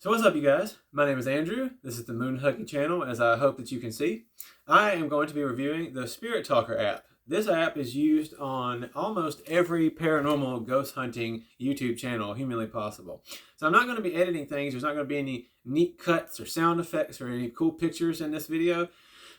So what's up, you guys? My name is Andrew. This is the Moon Huggy channel, as I hope that you can see. I am going to be reviewing the Spirit Talker app. This app is used on almost every paranormal ghost hunting YouTube channel humanly possible. So I'm not going to be editing things. There's not going to be any neat cuts or sound effects or any cool pictures in this video,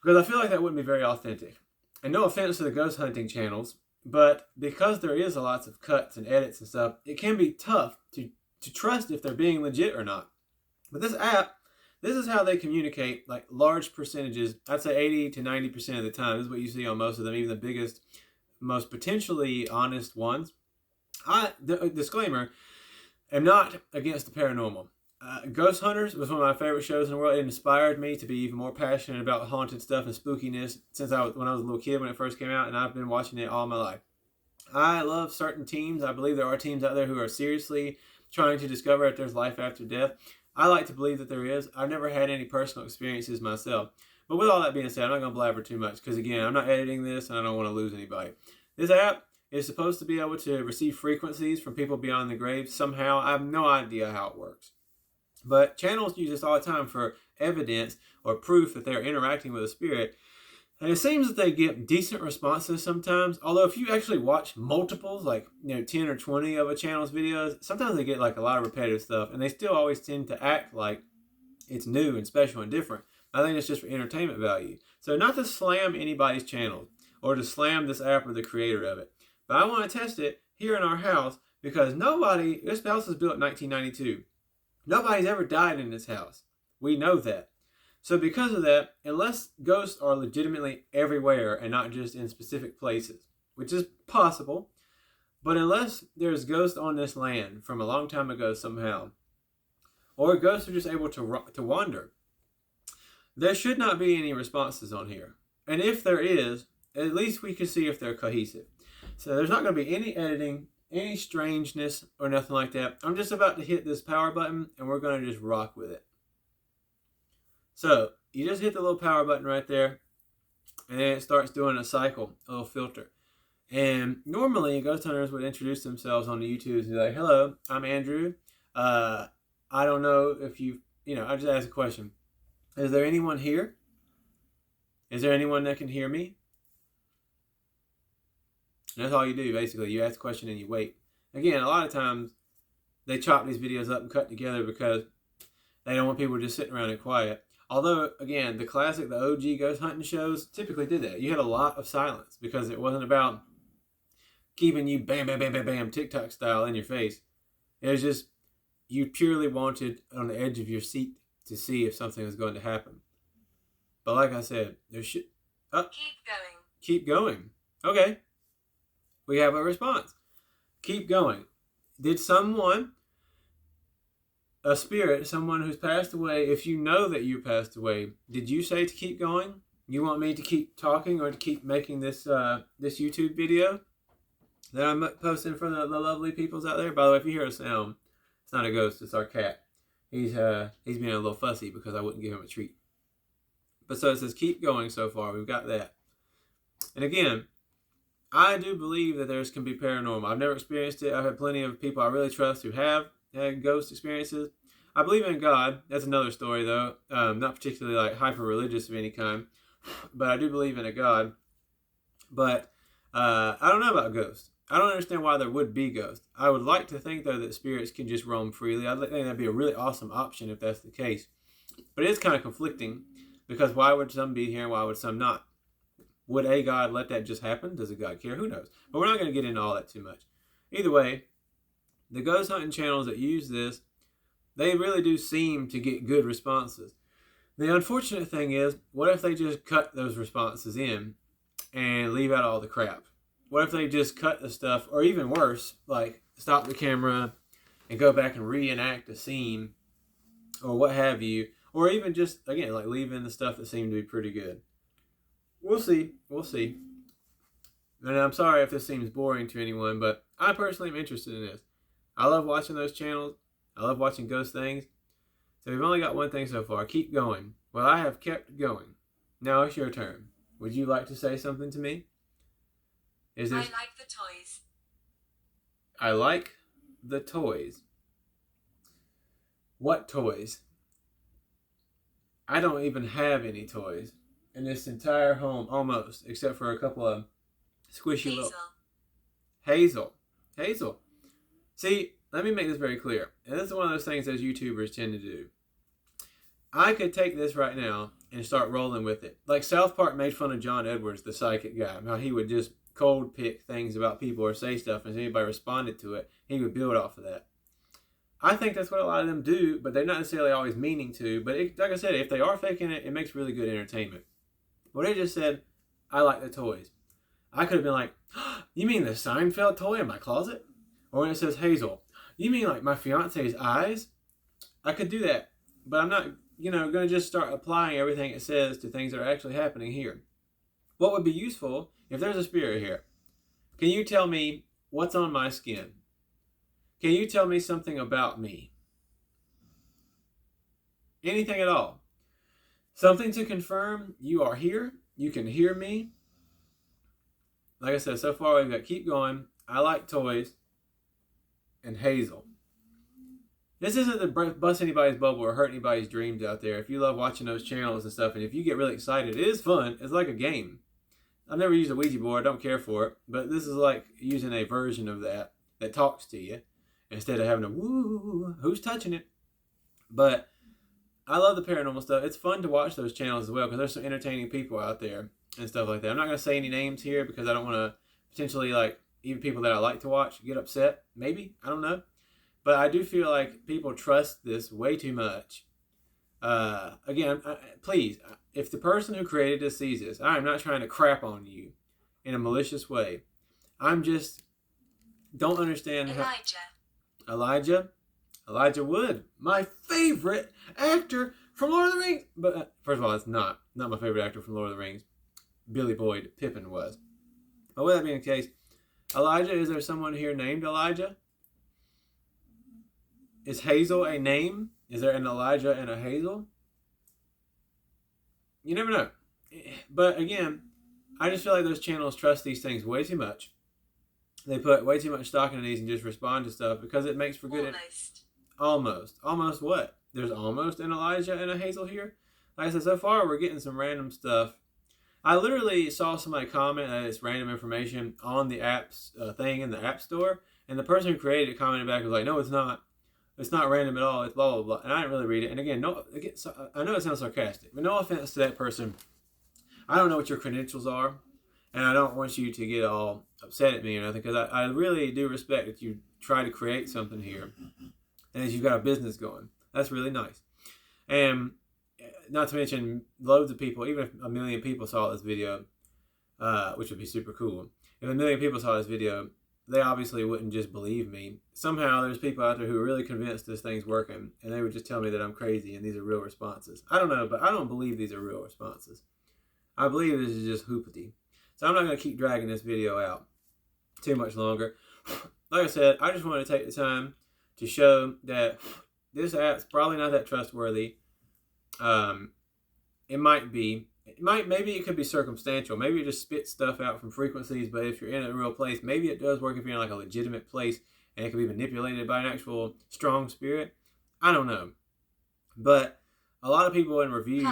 because I feel like that wouldn't be very authentic. And no offense to the ghost hunting channels, but because there is lots of cuts and edits and stuff, it can be tough to trust if they're being legit or not. But this app, this is how they communicate, like large percentages. I'd say 80 to 90% of the time. This is what you see on most of them, even the biggest, most potentially honest ones. Disclaimer, am not against the paranormal. Ghost Hunters was one of my favorite shows in the world. It inspired me to be even more passionate about haunted stuff and spookiness when I was a little kid when it first came out, and I've been watching it all my life. I love certain teams. I believe there are teams out there who are seriously trying to discover if there's life after death. I like to believe that there is. I've never had any personal experiences myself. But with all that being said, I'm not going to blabber too much because, again, I'm not editing this and I don't want to lose anybody. This app is supposed to be able to receive frequencies from people beyond the grave somehow. I have no idea how it works. But channels use this all the time for evidence or proof that they're interacting with a spirit. And it seems that they get decent responses sometimes. Although if you actually watch multiples, like 10 or 20 of a channel's videos, sometimes they get like a lot of repetitive stuff, and they still always tend to act like it's new and special and different. I think it's just for entertainment value. So not to slam anybody's channel or to slam this app or the creator of it, but I want to test it here in our house because this house was built in 1992. Nobody's ever died in this house. We know that. So because of that, unless ghosts are legitimately everywhere and not just in specific places, which is possible, but unless there's ghosts on this land from a long time ago somehow, or ghosts are just able to wander, there should not be any responses on here. And if there is, at least we can see if they're cohesive. So there's not going to be any editing, any strangeness, or nothing like that. I'm just about to hit this power button, and we're going to just rock with it. So you just hit the little power button right there, and then it starts doing a cycle, a little filter. And normally, ghost hunters would introduce themselves on the YouTube and be like, "Hello, I'm Andrew. I don't know if I just ask a question. Is there anyone here? Is there anyone that can hear me?" And that's all you do, basically. You ask a question and you wait. Again, a lot of times, they chop these videos up and cut together because they don't want people just sitting around and quiet. Although, again, the OG ghost hunting shows typically did that. You had a lot of silence because it wasn't about keeping you bam, bam, bam, bam, bam, TikTok style in your face. It was just, you purely wanted on the edge of your seat to see if something was going to happen. But like I said, keep going. Keep going. Okay. We have a response. Keep going. Did a spirit, someone who's passed away, if you know that you passed away, did you say to keep going? You want me to keep talking or to keep making this YouTube video that I'm posting for the lovely peoples out there? By the way, if you hear a sound, it's not a ghost, it's our cat. He's being a little fussy because I wouldn't give him a treat. But so it says keep going so far. We've got that. And again, I do believe that there can be paranormal. I've never experienced it. I've had plenty of people I really trust who have had ghost experiences. I believe in God. That's another story, though. Not particularly like hyper-religious of any kind, but I do believe in a God. But I don't know about ghosts. I don't understand why there would be ghosts. I would like to think, though, that spirits can just roam freely. I think that'd be a really awesome option if that's the case. But it is kind of conflicting because why would some be here and why would some not? Would a God let that just happen? Does a God care? Who knows? But we're not going to get into all that too much. Either way, the ghost hunting channels that use this, they really do seem to get good responses. The unfortunate thing is, what if they just cut those responses in and leave out all the crap? What if they just cut the stuff, or even worse, like stop the camera and go back and reenact a scene or what have you, or even just, again, like leave in the stuff that seemed to be pretty good. We'll see. We'll see. And I'm sorry if this seems boring to anyone, but I personally am interested in this. I love watching those channels. I love watching ghost things. So we've only got one thing so far. Keep going. Well, I have kept going. Now it's your turn. Would you like to say something to me? I like the toys. I like the toys. What toys? I don't even have any toys in this entire home, almost, except for a couple of squishy little... Hazel. See, let me make this very clear. And this is one of those things those YouTubers tend to do. I could take this right now and start rolling with it. Like South Park made fun of John Edwards, the psychic guy, how he would just cold pick things about people or say stuff, and if anybody responded to it, he would build off of that. I think that's what a lot of them do, but they're not necessarily always meaning to. But like I said, if they are faking it, it makes really good entertainment. Well, they just said, I like the toys. I could have been like, you mean the Seinfeld toy in my closet? Or when it says Hazel, you mean like my fiance's eyes? I could do that, but I'm not, going to just start applying everything it says to things that are actually happening here. What would be useful, if there's a spirit here, can you tell me what's on my skin? Can you tell me something about me? Anything at all. Something to confirm you are here. You can hear me. Like I said, so far we've got Keep Going, I Like Toys, and Hazel. This isn't to bust anybody's bubble or hurt anybody's dreams out there. If you love watching those channels and stuff, and if you get really excited, it is fun. It's like a game. I've never used a Ouija board. I don't care for it. But this is like using a version of that talks to you instead of having a woo, who's touching it? But I love the paranormal stuff. It's fun to watch those channels as well because there's some entertaining people out there and stuff like that. I'm not going to say any names here because I don't want to potentially, like, even people that I like to watch get upset. Maybe. I don't know. But I do feel like people trust this way too much. Again, please, if the person who created this sees this, I'm not trying to crap on you in a malicious way. I'm just don't understand Elijah Wood, my favorite actor from Lord of the Rings. But first of all, it's not my favorite actor from Lord of the Rings. Billy Boyd Pippin was. But with that being the case, Elijah, is there someone here named Elijah? Is Hazel a name? Is there an Elijah and a Hazel? You never know. But again, I just feel like those channels trust these things way too much. They put way too much stock into these and just respond to stuff because it makes for good... Almost what? There's almost an Elijah and a Hazel here? Like I said, so far we're getting some random stuff. I literally saw somebody comment that it's random information on the apps thing in the App Store. And the person who created it commented back and was like, no, it's not. It's not random at all. It's blah, blah, blah. And I didn't really read it. And again, I know it sounds sarcastic, but no offense to that person. I don't know what your credentials are. And I don't want you to get all upset at me or nothing, because I really do respect that you try to create something here. And that you've got a business going. That's really nice. And not to mention, loads of people, even if 1 million people saw this video, which would be super cool. If 1 million people saw this video, they obviously wouldn't just believe me. Somehow there's people out there who are really convinced this thing's working, and they would just tell me that I'm crazy and these are real responses. I don't know, but I don't believe these are real responses. I believe this is just hoopity. So I'm not going to keep dragging this video out too much longer. Like I said, I just wanted to take the time to show that this app's probably not that trustworthy. It might be. Maybe it could be circumstantial. Maybe it just spits stuff out from frequencies, but if you're in a real place, maybe it does work if you're in like a legitimate place and it can be manipulated by an actual strong spirit. I don't know. But a lot of people in reviews...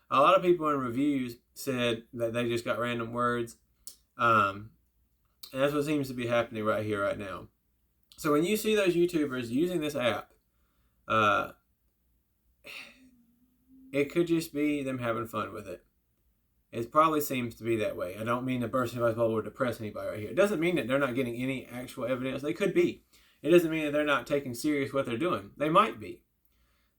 A lot of people in reviews said that they just got random words. And that's what seems to be happening right here, right now. So when you see those YouTubers using this app, it could just be them having fun with it. It probably seems to be that way. I don't mean to burst anybody's bubble or depress anybody right here. It doesn't mean that they're not getting any actual evidence. They could be. It doesn't mean that they're not taking serious what they're doing. They might be.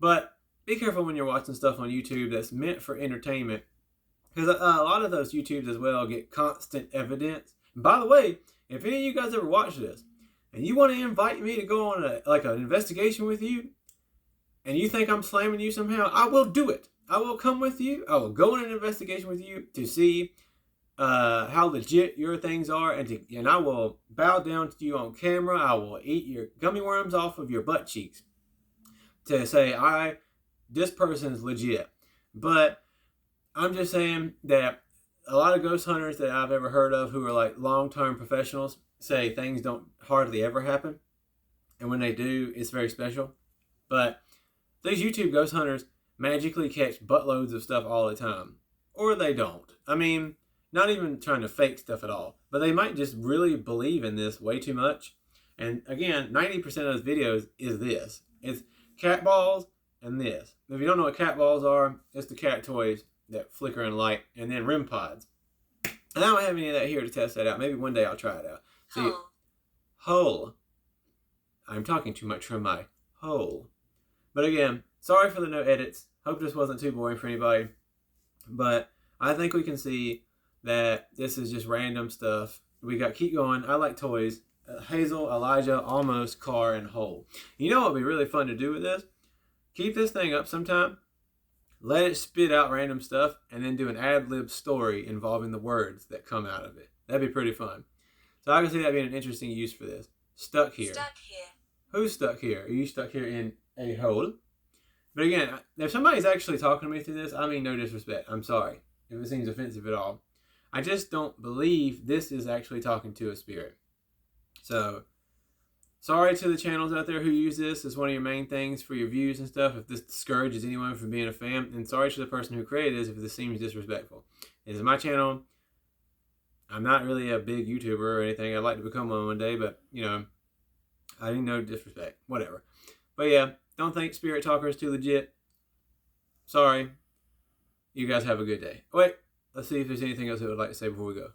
But be careful when you're watching stuff on YouTube that's meant for entertainment. Because a lot of those YouTubes as well get constant evidence. And by the way, if any of you guys ever watch this, and you want to invite me to go on an investigation with you, and you think I'm slamming you somehow, I will do it. I will come with you. I will go on an investigation with you to see how legit your things are, and I will bow down to you on camera. I will eat your gummy worms off of your butt cheeks to say this person's legit. But I'm just saying that a lot of ghost hunters that I've ever heard of who are like long-term professionals say things don't hardly ever happen. and when they do, it's very special. But these YouTube ghost hunters magically catch buttloads of stuff all the time. Or they don't. I mean, not even trying to fake stuff at all. But they might just really believe in this way too much. And again, 90% of those videos is this. It's cat balls and this. If you don't know what cat balls are, it's the cat toys that flicker in light. And then REM pods. And I don't have any of that here to test that out. Maybe one day I'll try it out. See, hole. I'm talking too much from my hole. But again, sorry for the no edits. Hope this wasn't too boring for anybody. But I think we can see that this is just random stuff. We got keep going. I like toys. Hazel, Elijah, almost, car, and hole. You know what would be really fun to do with this? Keep this thing up sometime. Let it spit out random stuff, and then do an ad-lib story involving the words that come out of it. That'd be pretty fun. So I can see that being an interesting use for this. Stuck here. Stuck here. Who's stuck here? Are you stuck here in a hole? But again, if somebody's actually talking to me through this, I mean no disrespect. I'm sorry if it seems offensive at all. I just don't believe this is actually talking to a spirit. So, sorry to the channels out there who use this as one of your main things for your views and stuff, if this discourages anyone from being a fan. And sorry to the person who created this if this seems disrespectful. This is my channel. I'm not really a big YouTuber or anything. I'd like to become one day, but, you know, I didn't know disrespect. Whatever. But yeah, don't think Spirit Talker is too legit. Sorry. You guys have a good day. Wait, let's see if there's anything else I would like to say before we go.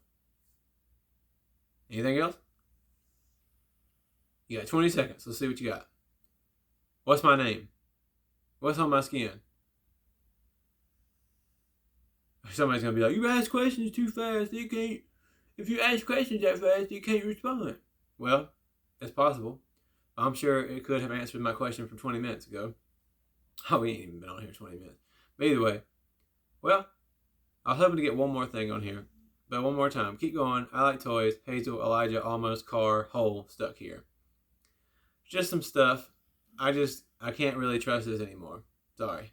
Anything else? You got 20 seconds. Let's see what you got. What's my name? What's on my skin? Somebody's going to be like, you ask questions too fast. You can't. If you ask questions that fast, you can't respond. Well, that's possible. I'm sure it could have answered my question from 20 minutes ago. Oh, we ain't even been on here 20 minutes. But either way, well, I was hoping to get one more thing on here. But one more time, keep going. I like toys. Hazel, Elijah, almost, car, hole, stuck here. Just some stuff. I can't really trust this anymore. Sorry.